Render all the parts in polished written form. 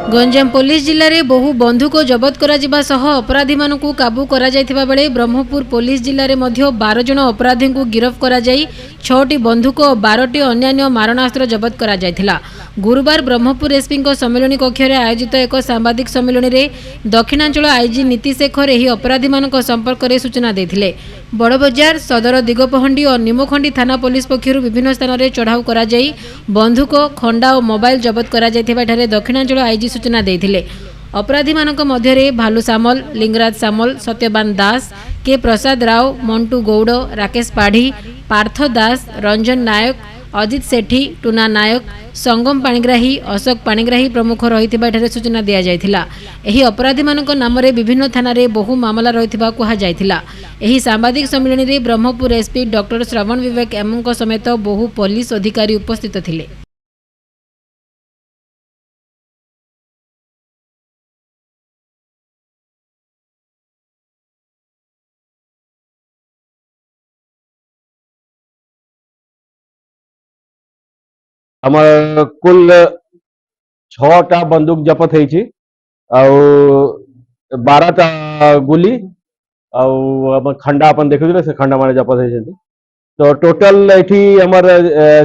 Ganjam police जिले में बहु बंधुक जबत करा अपराधी मानू काबू करा बेले ब्रह्मपुर पुलिस जिले में 12 जन अपराधी को गिरफ्त कर 6टी बंधुक और 12टी अन्य मारणास्त्र जबत करा गुरुवार ब्रह्मपुर एसपी सम्मेलन कक्ष में आयोजित एक सांबादिक सम्मेलन में दक्षिणांचल आईजी नीति शेखर यह अपराधी मान संपर्क में सूचना देते। बड़बजार सदर दिगपहंडी और निमखंडी थाना पुलिस पक्षर विभिन्न स्थान में चढ़ाऊ कर बंधुक खंडा और मोबाइल जबत कर दक्षिणांचल आईजी सूचना देते। अपराधी मानक मध्य भालू सामल, लिंगराज सामल, सत्यवान दास, के प्रसाद राव, मंटू गौड़, राकेश पाढ़ी, पार्थ दास, रंजन नायक, अजित सेठी, टूना नायक, संगम पाणिग्राही, अशोक पाणिग्राही प्रमुख रही सूचना दी जाइथिला। एही अपराधी मानक नाम रे विभिन्न थाना रे बहु मामला रहिथिबा कुहा जाइथिला। एही सांबादिक सम्मेलन रे ब्रह्मपुर एसपी डॉक्टर श्रवण विवेक एमंक समेत बहु पुलिस अधिकारी उपस्थित थिले। हमर कुल 6टा बंदूक जपत है 12टा गुली खंडा अपन देखुले से खंडा माने जपत है। तो टोटल एठी हमर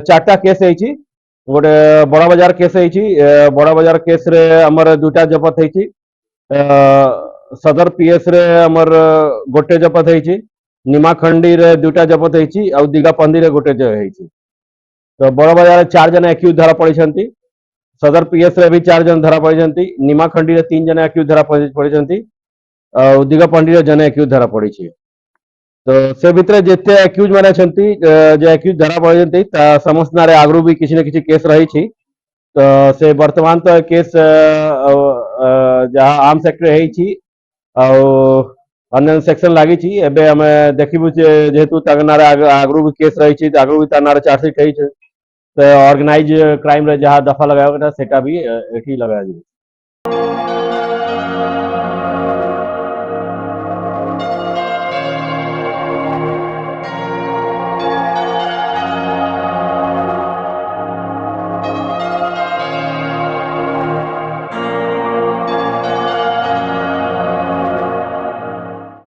4टा केस है। गोटे बड़ा बाजार केस है। बड़ा बाजार केस रे हमर 2टा जपत है। सदर पीएस रे हमर गोटे जपत है। निमाखंडी रे 2टा जपत है और दिगापंदी रे गोटे है। तो बड़ बाजार 4 जन एक्यूज धरा पड़ी। सदर पीएस रे भी 4 जन धरा पड़ी। निमाखंडी रे 3 जन एक्यूज धरा पड़ी और दिगपंडी रे जन एक्यूज धरा पड़ी। तो से भितर जिते एक्यूज माने जो एक्यूज धरा पड़ी समस्त नारे आगरू भी किसी न किसी केस रही। तो से वर्तमान तो केस जहाँ आर्म्स एक्ट है अन्य सेक्शन लगी। एबे हमें देखिबु जेहेतु आगरू भी केस रही आगरू भी तार चार्जशीट है। तो ऑर्गेनाइज क्राइम रे जहाँ दफा लगाया सेटा भी एठी लगाया।